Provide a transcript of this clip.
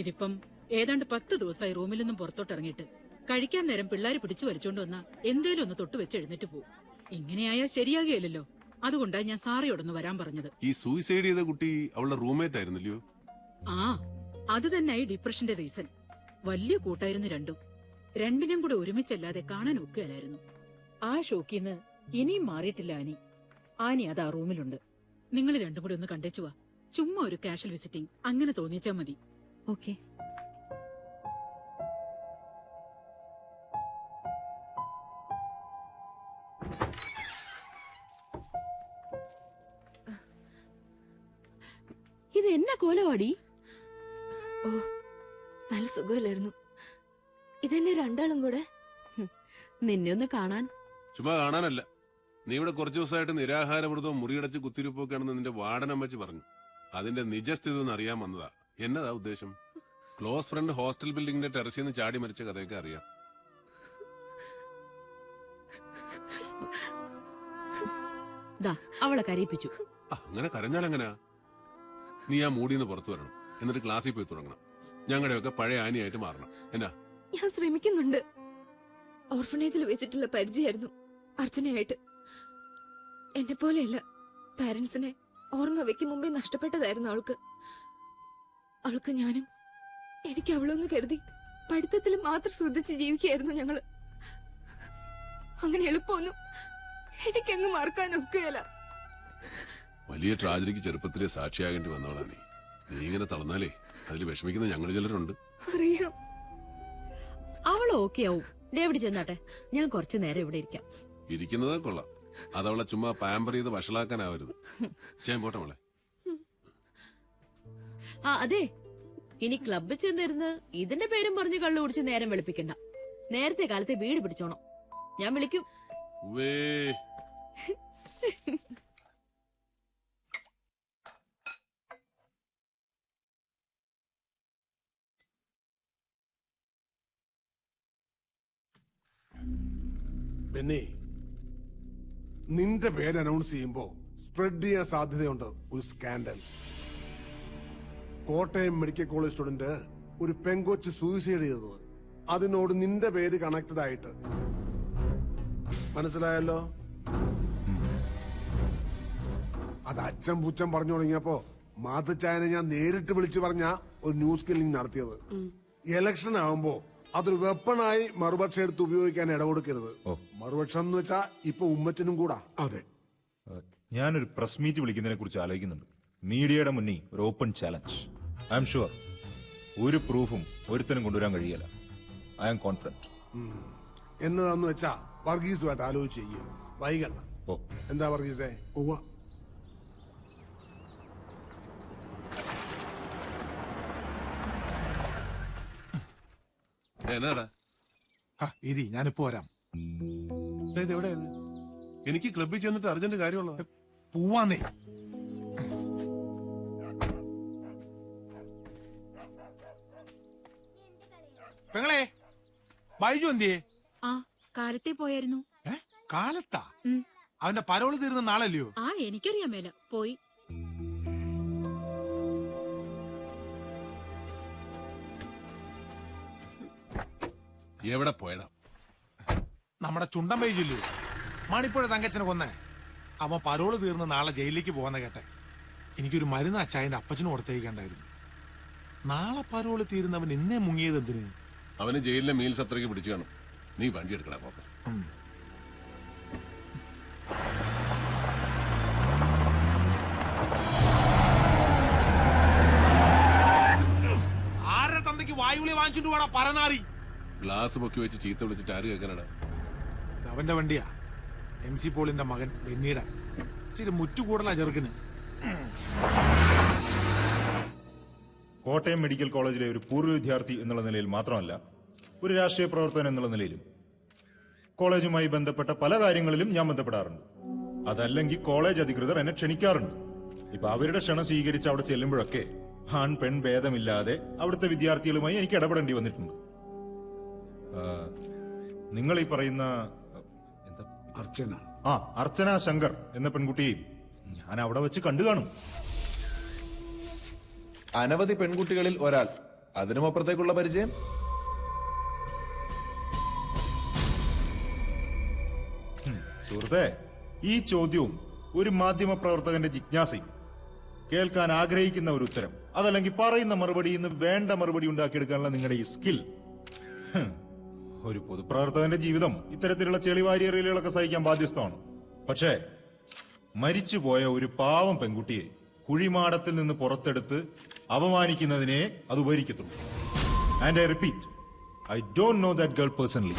ഇതിപ്പം ഏതാണ്ട് 10 ദിവസമായി റൂമിൽ നിന്നും പുറത്തോട്ടിറങ്ങിയിട്ട്. കഴിക്കാൻ നേരം പിള്ളേര് പിടിച്ചു വലിച്ചോണ്ട് വന്നാ എന്തേലും ഒന്ന് തൊട്ട് വെച്ച് എഴുന്നേറ്റ് പോവും. ഇങ്ങനെയായാൽ ശരിയാകുകയില്ലല്ലോ. അതുകൊണ്ടാ ഞാൻ സാറിയോടൊന്ന് വരാൻ പറഞ്ഞത്. ഈ സൂയിസൈഡ് ചെയ്ത കുട്ടി അവളുടെ റൂംമേറ്റ് ആയിരുന്നില്ലയോ? ആ, അത് തന്നെയായി ഡിപ്രഷന്റെ റീസൺ. വലിയ കൂട്ടായിരുന്നു രണ്ടും. രണ്ടിനും കൂടെ ഒരുമിച്ചല്ലാതെ കാണാൻ ഒക്കുകയല്ലായിരുന്നു. ആ ഷോക്കിന്ന് ഇനിയും മാറിയിട്ടില്ല ആനി. ആനി അത് ആ റൂമിലുണ്ട്. നിങ്ങൾ രണ്ടും കൂടെ ഒന്ന് കണ്ടേച്ചുവാ. ചുമ്മാ ഒരു കാഷ്വൽ വിസിറ്റിംഗ് അങ്ങനെ തോന്നിച്ചാ മതി. ഓക്കെ. ഇത് എന്നാ കോലവാടി? ഓ, നല്ല സുഖമില്ലായിരുന്നു. ഇതെന്നെ രണ്ടാളും കൂടെ. നിന്നെ ഒന്ന് കാണാൻ. ചുമ്മാ കാണാനല്ല, നീ ഇവിടെ കുറച്ചു ദിവസമായിട്ട് നിരാഹാരവൃതവും മുറിയടച്ച് കുത്തിരിപ്പൊക്കെയാണെന്ന് നിന്റെ വാർഡനമ്മച്ചി പറഞ്ഞു. അതിന്റെ നിജസ്ഥിതി ഒന്ന് അറിയാൻ വന്നതാ. എന്നതാ ഉദ്ദേശം? ക്ലോസ് ഫ്രണ്ട് ഹോസ്റ്റൽ ബിൽഡിംഗിന്റെ ടെറസിൽ നിന്ന് ചാടി മരിച്ച കഥയൊക്കെ അറിയാം. അവളെ കരയിപ്പിച്ചു. അങ്ങനെ കരഞ്ഞാലെങ്ങനാ? നീ ആ മൂടിന്ന് പുറത്തു വരണം. എന്നിട്ട് ക്ലാസ്സിൽ പോയി തുടങ്ങണം. ഞങ്ങളുടെയൊക്കെ പഴയ ആനിയായിട്ട് മാറണം. എന്നാ? ഞാൻ ശ്രമിക്കുന്നുണ്ട്. ഓർഫനേജിൽ വെച്ചിട്ടുള്ള പരിചയമായിരുന്നു അർച്ചനയായിട്ട്. എന്നെ പോലെയല്ല, പാരന്റ്സിനെ ഓർമ്മ വെക്കും മുമ്പേ നഷ്ടപ്പെട്ടതായിരുന്നു അവൾക്ക്. അവൾക്ക് ഞാനും എനിക്ക് അവളൊന്ന് കരുതി പഠിത്തത്തിൽ മാത്രം ശ്രദ്ധിച്ച് ജീവിക്കുകയായിരുന്നു ഞങ്ങള്. അങ്ങനെ എളുപ്പമൊന്നും എനിക്കങ്ങ് മറക്കാൻ ഒക്കുകയല്ല. വലിയ ട്രാജഡിക്ക് ചെറുപ്പത്തിലെ സാക്ഷിയാകേണ്ടി വന്നവളാ നീ. നീ ഇങ്ങനെ തളർന്നാലേ അതിൽ വിഷമിക്കുന്ന ഞങ്ങൾ ചിലരുണ്ട്. അറിയാം. അവള് ഓക്കെ ആവും. ഡേവിഡ് ചെന്നാട്ടെ, ഞാൻ കുറച്ചു നേരം ഇവിടെ ഇരിക്കാം. ഇരിക്കുന്നതാ കൊള്ളാം. അതവളെ ചുമ്മാ പാമ്പർ ചെയ്ത് വഷളാക്കാനാവരുത്. ചെയ്യാൻ പോട്ടെ മോളെ. ആ അതെ, ഇനി ക്ലബിൽ ചെന്നിരുന്ന് ഇതിന്റെ പേരും പറഞ്ഞ് കള്ളു കുടിച്ച് നേരം വെളുപ്പിക്കണ്ട. നേരത്തെ കാലത്തെ വീട് പിടിച്ചോണം. ഞാൻ വിളിക്കും. ബെന്നി, നിന്റെ പേര് അനൗൺസ് ചെയ്യുമ്പോ സ്പ്രെഡ് ചെയ്യാൻ സാധ്യതയുണ്ട് ഒരു scandal. Kottayam medical college student ഒരു പെങ്കൊച്ച് സൂയിസൈഡ് ചെയ്തത്, അതിനോട് നിന്റെ പേര് കണക്റ്റഡ് ആയിട്ട്. മനസ്സിലായല്ലോ? അത് അച്ഛൻ പുച്ഛൻ പറഞ്ഞു തുടങ്ങിയപ്പോ മാതച്ചായനെ ഞാൻ നേരിട്ട് വിളിച്ചു പറഞ്ഞ ഒരു ന്യൂസ് കില്ലിംഗ് നടത്തിയത്. ഇലക്ഷൻ ആവുമ്പോ അതൊരു വെപ്പണായി മറുപക്ഷം എടുത്ത് ഉപയോഗിക്കാൻ ഇടകൊടുക്കരുത്. മറുപക്ഷം എന്ന് വെച്ചാ ഇപ്പൊ ഉമ്മച്ചനും കൂടാ. അതെ, ഞാനൊരു പ്രസ് മീറ്റ് വിളിക്കുന്നതിനെ കുറിച്ച് ആലോചിക്കുന്നുണ്ട്. മീഡിയയുടെ മുന്നിൽ ഒരു open challenge. I am sure ഒരു പ്രൂഫും ഒരുത്തനും കൊണ്ടുവരാൻ കഴിയല്ല. I am confident. എന്നതാന്ന് വെച്ചാ വർഗീസുമായിട്ട് ആലോചിച്ച് ചെയ്യും. വൈകണ്ട. എന്താ വർഗീസേ? എന്നാടാ? ഇരി, ഞാനിപ്പോ വരാം. എനിക്ക് ക്ലബിൽ ചെന്നിട്ട് അർജന്റ് കാര്യമുള്ള പോവാന്നേ. പെങ്ങളെ, ബൈജു എന്തിയേ? ആ, കാലത്തെ പോയായിരുന്നു. കാലത്താ? അവന്റെ പരോള് തീരുന്ന നാളല്ലയോ? ആ, എനിക്കറിയാൻ മേല. പോയി. എവിടെ പോയടാ? നമ്മുടെ ചുണ്ടൻ ബൈജു മണിപ്പുഴ തങ്കച്ചനെ കൊന്നേ. അവൻ പരോള് തീർന്ന് നാളെ ജയിലിലേക്ക് പോകാന്ന കേട്ടെ. എനിക്കൊരു മരുന്ന് അച്ചായന്റെ അപ്പച്ചനും കൊടുത്തേക്കണ്ടായിരുന്നു. നാളെ പരോള് തീരുന്നവൻ ഇന്നേ മുങ്ങിയത് എന്തിന്? അവന് ജയിലിലെ മീൽസ് അത്രയ്ക്ക് പിടിച്ചു കാണും. നീ വണ്ടി എടുക്കടാ. പോക്കെ ആരുടെ തന്തയ്ക്ക് വായുവിളി വാങ്ങിച്ചിട്ട് വേണം പരനാറി? ഗ്ലാസ് പൊക്കി വെച്ച് ചീത്ത വിളിച്ചിട്ട് ആര് കേൾക്കാനടാ? അവന്റെ വണ്ടിയാ. MC പോളിന്റെ മകൻ ബെന്നിയുടെ. ഇച്ചിരി മുറ്റുകൂടലാ ചെറുക്കിന്. കോട്ടയം മെഡിക്കൽ കോളേജിലെ ഒരു പൂർവ്വ വിദ്യാർത്ഥി എന്നുള്ള നിലയിൽ മാത്രമല്ല, ഒരു രാഷ്ട്രീയ പ്രവർത്തകൻ എന്നുള്ള നിലയിലും കോളേജുമായി ബന്ധപ്പെട്ട പല കാര്യങ്ങളിലും ഞാൻ ബന്ധപ്പെടാറുണ്ട്. അതല്ലെങ്കിൽ കോളേജ് അധികൃതർ എന്നെ ക്ഷണിക്കാറുണ്ട്. ഇപ്പൊ അവരുടെ ക്ഷണം സ്വീകരിച്ച് അവിടെ ചെല്ലുമ്പോഴൊക്കെ ആൺ പെൺ ഭേദമില്ലാതെ അവിടുത്തെ വിദ്യാർത്ഥികളുമായി എനിക്ക് ഇടപെടേണ്ടി വന്നിട്ടുണ്ട്. നിങ്ങൾ ഈ പറയുന്ന അർച്ചന ശങ്കർ എന്ന പെൺകുട്ടിയെയും ഞാൻ അവിടെ വെച്ച് കണ്ടു കാണും. അനവധി പെൺകുട്ടികളിൽ ഒരാൾ അതിനും അപ്പുറത്തേക്കുള്ള പരിചയം? സുഹൃത്തെ, ഈ ചോദ്യവും ഒരു മാധ്യമ പ്രവർത്തകന്റെ ജിജ്ഞാസയും, കേൾക്കാൻ ആഗ്രഹിക്കുന്ന ഒരു ഉത്തരം, അതല്ലെങ്കിൽ പറയുന്ന മറുപടി ഇന്ന് വേണ്ട മറുപടി ഉണ്ടാക്കിയെടുക്കാനുള്ള നിങ്ങളുടെ ഈ സ്കിൽ, ഒരു പൊതുപ്രവർത്തകന്റെ ജീവിതം ഇത്തരത്തിലുള്ള ചെളിവാരിയറിയലുകളൊക്കെ സഹിക്കാൻ ബാധ്യസ്ഥമാണ്. പക്ഷേ മരിച്ചുപോയ ഒരു പാവം പെൺകുട്ടിയെ കുഴിമാടത്തിൽ നിന്ന് പുറത്തെടുത്ത് അപമാനിക്കുന്നതിനെ അത് ഉപകരിക്കത്തുള്ളൂ. And I repeat, I don't know that girl personally.